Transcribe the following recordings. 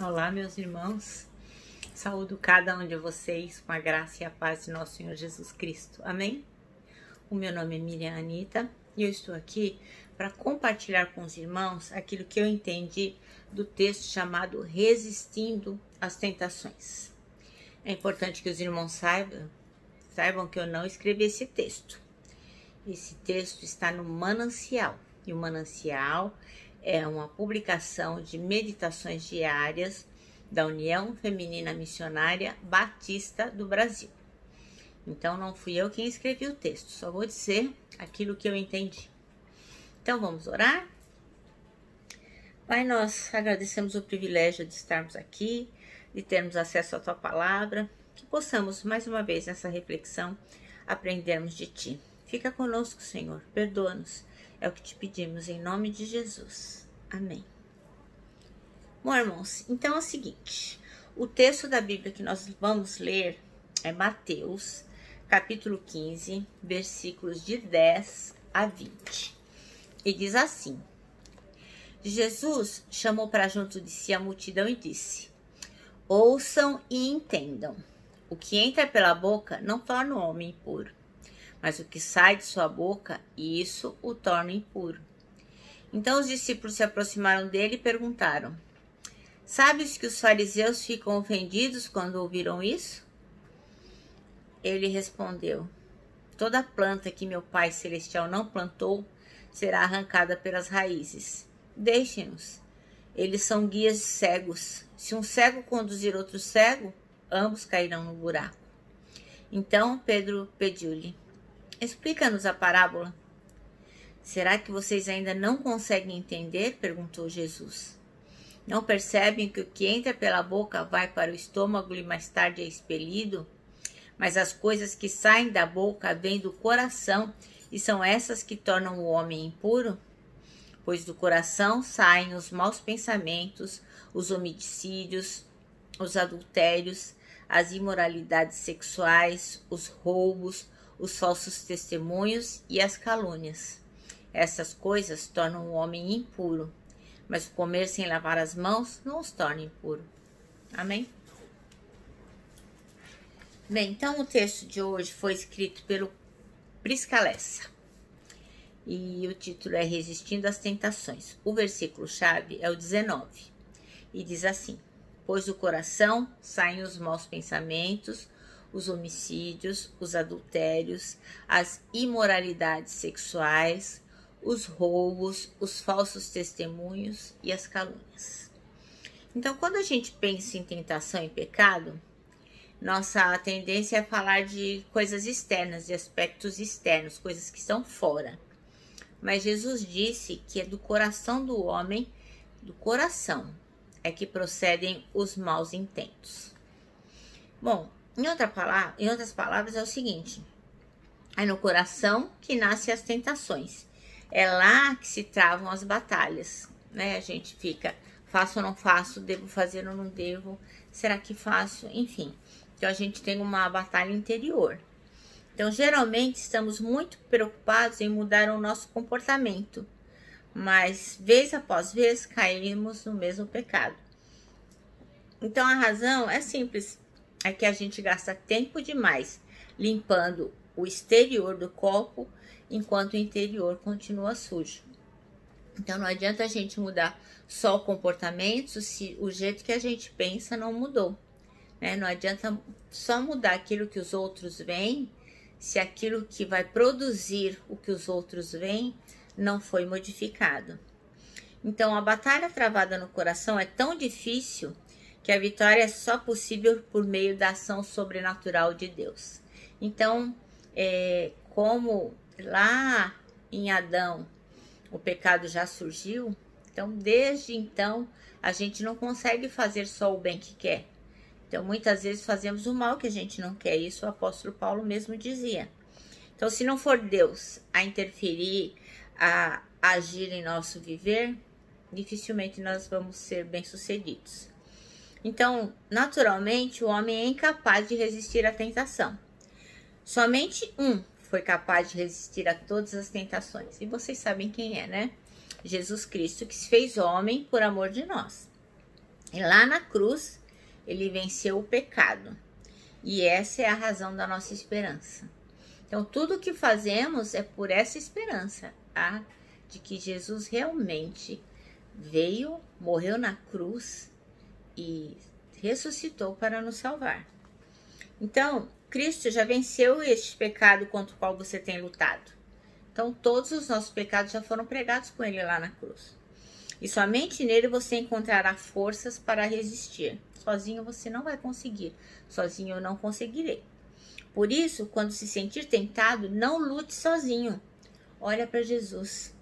Olá, meus irmãos. Saúdo cada um de vocês com a graça e a paz de nosso Senhor Jesus Cristo. Amém? O meu nome é Miriam Anita e eu estou aqui para compartilhar com os irmãos aquilo que eu entendi do texto chamado Resistindo às Tentações. É importante que os irmãos saibam que eu não escrevi esse texto. Esse texto está no Manancial. E o Manancial é uma publicação de meditações diárias da União Feminina Missionária Batista do Brasil. Então não fui eu quem escrevi o texto, só vou dizer aquilo que eu entendi. Então vamos orar? Pai, nós agradecemos o privilégio de estarmos aqui, de termos acesso à Tua Palavra, que possamos mais uma vez nessa reflexão aprendermos de Ti. Fica conosco, Senhor, perdoa-nos. É o que te pedimos em nome de Jesus. Amém. Bom, irmãos, então é o seguinte. O texto da Bíblia que nós vamos ler é Mateus, capítulo 15, versículos de 10 a 20. E diz assim: Jesus chamou para junto de si a multidão e disse: ouçam e entendam. O que entra pela boca não torna o homem impuro, mas o que sai de sua boca, isso o torna impuro. Então os discípulos se aproximaram dele e perguntaram: sabes que os fariseus ficam ofendidos quando ouviram isso? Ele respondeu: toda planta que meu Pai Celestial não plantou será arrancada pelas raízes. Deixem-nos. Eles são guias cegos. Se um cego conduzir outro cego, ambos cairão no buraco. Então Pedro pediu-lhe: explica-nos a parábola. Será que vocês ainda não conseguem entender? Perguntou Jesus. Não percebem que o que entra pela boca vai para o estômago e mais tarde é expelido? Mas as coisas que saem da boca vêm do coração e são essas que tornam o homem impuro? Pois do coração saem os maus pensamentos, os homicídios, os adultérios, as imoralidades sexuais, os roubos, os falsos testemunhos e as calúnias. Essas coisas tornam o homem impuro, mas o comer sem lavar as mãos não os torna impuro. Amém? Bem, então o texto de hoje foi escrito pelo Prisca Lessa e o título é Resistindo às Tentações. O versículo-chave é o 19 e diz assim: pois do coração saem os maus pensamentos, os homicídios, os adultérios, as imoralidades sexuais, os roubos, os falsos testemunhos e as calúnias. Então, quando a gente pensa em tentação e pecado, nossa tendência é falar de coisas externas, de aspectos externos, coisas que estão fora. Mas Jesus disse que é do coração do homem, do coração, é que procedem os maus intentos. Bom, em outras palavras, é o seguinte: é no coração que nascem as tentações. É lá que se travam as batalhas, né? A gente fica, faço ou não faço, devo fazer ou não devo, será que faço? Enfim, então a gente tem uma batalha interior. Então, geralmente, estamos muito preocupados em mudar o nosso comportamento, mas, vez após vez, caímos no mesmo pecado. Então, a razão é simples, é que a gente gasta tempo demais limpando o exterior do copo, enquanto o interior continua sujo. Então não adianta a gente mudar só o comportamento se o jeito que a gente pensa não mudou, né? Não adianta só mudar aquilo que os outros veem se aquilo que vai produzir o que os outros veem não foi modificado. Então a batalha travada no coração é tão difícil que a vitória é só possível por meio da ação sobrenatural de Deus. Então, como lá em Adão o pecado já surgiu, então desde então a gente não consegue fazer só o bem que quer. Então muitas vezes fazemos o mal que a gente não quer, isso o apóstolo Paulo mesmo dizia. Então se não for Deus a interferir, a agir em nosso viver, dificilmente nós vamos ser bem-sucedidos. Então, naturalmente, o homem é incapaz de resistir à tentação. Somente um foi capaz de resistir a todas as tentações. E vocês sabem quem é, né? Jesus Cristo, que se fez homem por amor de nós. E lá na cruz, ele venceu o pecado. E essa é a razão da nossa esperança. Então, tudo que fazemos é por essa esperança, tá? De que Jesus realmente veio, morreu na cruz e ressuscitou para nos salvar. Então, Cristo já venceu este pecado contra o qual você tem lutado. Então, todos os nossos pecados já foram pregados com ele lá na cruz. E somente nele você encontrará forças para resistir. Sozinho você não vai conseguir. Sozinho eu não conseguirei. Por isso, quando se sentir tentado, não lute sozinho. Olha para Jesus.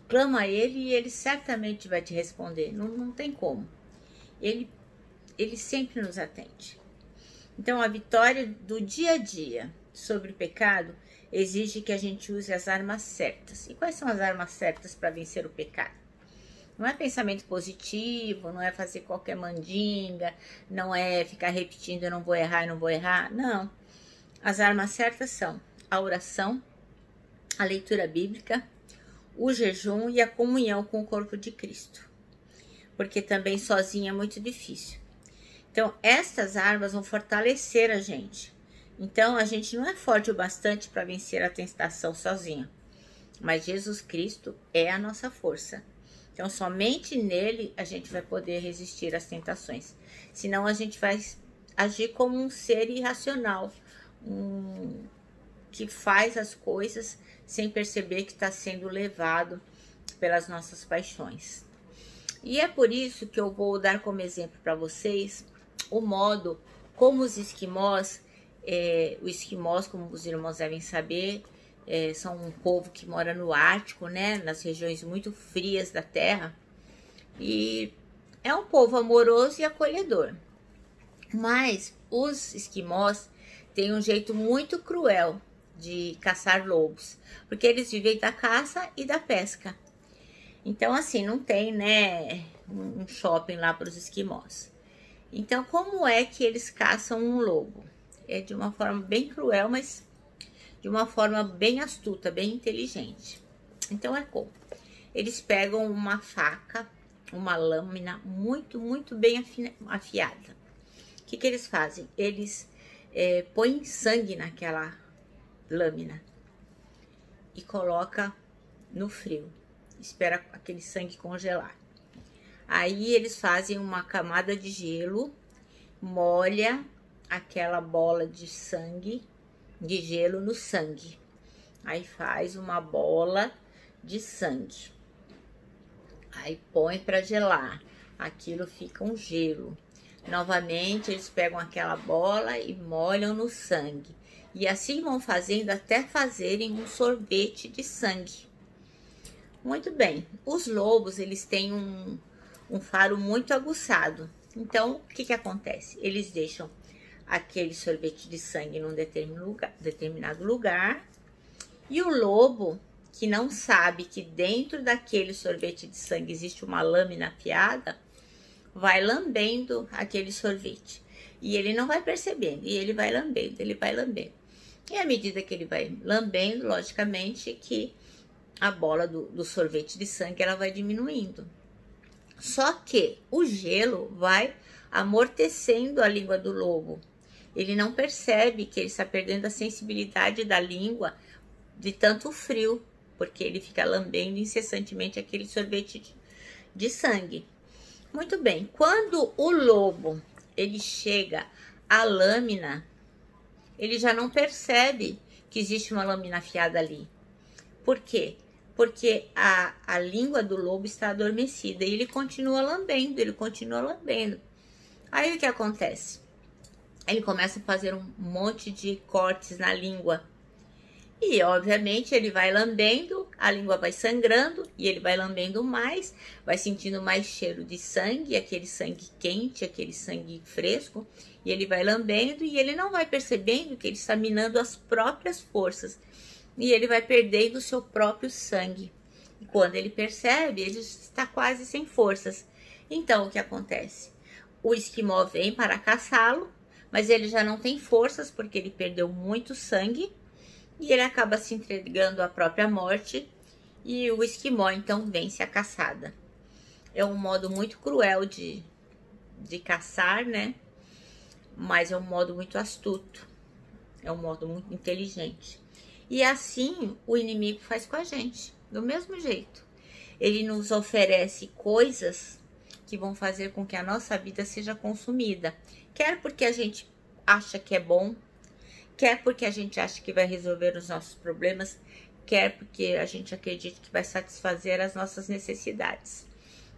Clama a ele e ele certamente vai te responder. Não tem como. Ele sempre nos atende. Então, a vitória do dia a dia sobre o pecado exige que a gente use as armas certas. E quais são as armas certas para vencer o pecado? Não é pensamento positivo, não é fazer qualquer mandinga, não é ficar repetindo eu não vou errar, eu não vou errar. Não. As armas certas são a oração, a leitura bíblica, o jejum e a comunhão com o corpo de Cristo. Porque também sozinho é muito difícil. Então, estas armas vão fortalecer a gente. Então, a gente não é forte o bastante para vencer a tentação sozinho. Mas Jesus Cristo é a nossa força. Então, somente nele a gente vai poder resistir às tentações. Senão, a gente vai agir como um ser irracional, que faz as coisas sem perceber que está sendo levado pelas nossas paixões. E é por isso que eu vou dar como exemplo para vocês o modo como os esquimós, como os irmãos devem saber, são um povo que mora no Ártico, né, nas regiões muito frias da Terra, e é um povo amoroso e acolhedor. Mas os esquimós têm um jeito muito cruel de caçar lobos, porque eles vivem da caça e da pesca. Então, assim, não tem, né, um shopping lá para os esquimós. Então, como é que eles caçam um lobo? É de uma forma bem cruel, mas de uma forma bem astuta, bem inteligente. Então, é como? Eles pegam uma faca, uma lâmina muito, muito bem afiada. O que eles fazem? Eles põem sangue naquela lâmina e coloca no frio. Espera aquele sangue congelar. Aí eles fazem uma camada de gelo, molha aquela bola de sangue, de gelo no sangue. Aí faz uma bola de sangue. Aí põe para gelar. Aquilo fica um gelo. Novamente eles pegam aquela bola e molham no sangue. E assim vão fazendo até fazerem um sorvete de sangue. Muito bem. Os lobos, eles têm um faro muito aguçado. Então, o que acontece? Eles deixam aquele sorvete de sangue num determinado lugar. E o lobo, que não sabe que dentro daquele sorvete de sangue existe uma lâmina afiada, vai lambendo aquele sorvete. E ele não vai percebendo. E ele vai lambendo, ele vai lambendo. E à medida que ele vai lambendo, logicamente que a bola do sorvete de sangue ela vai diminuindo. Só que o gelo vai amortecendo a língua do lobo. Ele não percebe que ele está perdendo a sensibilidade da língua de tanto frio, porque ele fica lambendo incessantemente aquele sorvete de sangue. Muito bem, quando o lobo ele chega à lâmina, ele já não percebe que existe uma lâmina afiada ali. Por quê? Porque a língua do lobo está adormecida e ele continua lambendo, Aí o que acontece? Ele começa a fazer um monte de cortes na língua. E, obviamente, ele vai lambendo, a língua vai sangrando e ele vai lambendo mais, vai sentindo mais cheiro de sangue, aquele sangue quente, aquele sangue fresco, e ele vai lambendo e ele não vai percebendo que ele está minando as próprias forças. E ele vai perdendo o seu próprio sangue. E quando ele percebe, ele está quase sem forças. Então, o que acontece? O esquimó vem para caçá-lo, mas ele já não tem forças porque ele perdeu muito sangue e ele acaba se entregando à própria morte e o esquimó então vence a caçada. É um modo muito cruel de de caçar, né? Mas é um modo muito astuto, é um modo muito inteligente. E assim o inimigo faz com a gente, do mesmo jeito. Ele nos oferece coisas que vão fazer com que a nossa vida seja consumida. Quer porque a gente acha que é bom, quer porque a gente acha que vai resolver os nossos problemas, quer porque a gente acredita que vai satisfazer as nossas necessidades.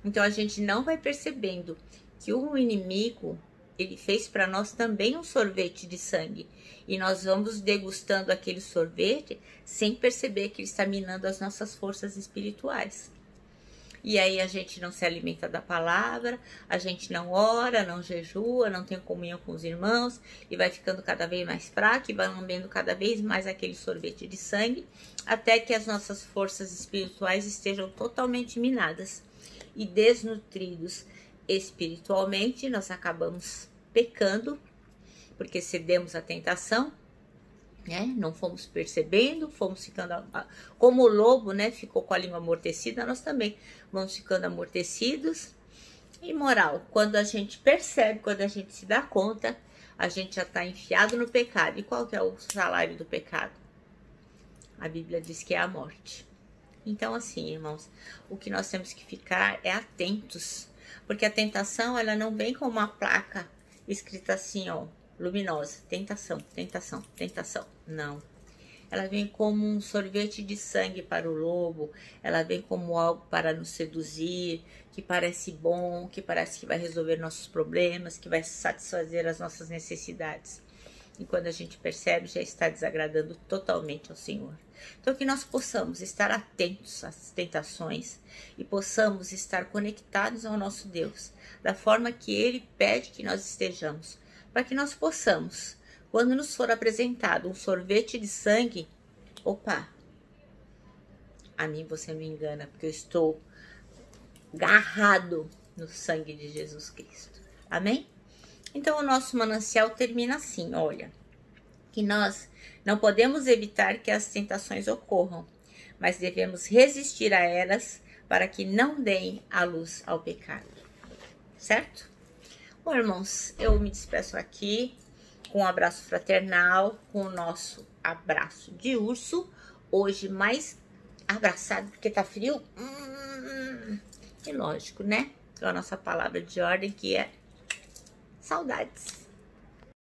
Então a gente não vai percebendo que o inimigo, ele fez para nós também um sorvete de sangue. E nós vamos degustando aquele sorvete sem perceber que ele está minando as nossas forças espirituais. E aí a gente não se alimenta da palavra, a gente não ora, não jejua, não tem comunhão com os irmãos, e vai ficando cada vez mais fraco, e vai lambendo cada vez mais aquele sorvete de sangue, até que as nossas forças espirituais estejam totalmente minadas. E desnutridos espiritualmente, nós acabamos pecando, porque cedemos à tentação, né? Não fomos percebendo, fomos ficando como o lobo, né, ficou com a língua amortecida, nós também vamos ficando amortecidos. E moral, quando a gente percebe, quando a gente se dá conta, a gente já está enfiado no pecado. E qual que é o salário do pecado? A Bíblia diz que é a morte. Então assim, irmãos, o que nós temos que ficar é atentos, porque a tentação, ela não vem com uma placa escrita assim, ó, luminosa, tentação, tentação, tentação. Não. Ela vem como um sorvete de sangue para o lobo, ela vem como algo para nos seduzir, que parece bom, que parece que vai resolver nossos problemas, que vai satisfazer as nossas necessidades. E quando a gente percebe, já está desagradando totalmente ao Senhor. Então que nós possamos estar atentos às tentações e possamos estar conectados ao nosso Deus, da forma que Ele pede que nós estejamos, para que nós possamos, quando nos for apresentado um sorvete de sangue, opa, a mim você não engana, porque eu estou agarrado no sangue de Jesus Cristo. Amém? Então o nosso manancial termina assim, olha, que nós não podemos evitar que as tentações ocorram, mas devemos resistir a elas para que não deem a luz ao pecado. Certo? Bom, irmãos, eu me despeço aqui com um abraço fraternal, com o nosso abraço de urso, hoje mais abraçado porque tá frio. E lógico, né? Com a nossa palavra de ordem, que é saudades.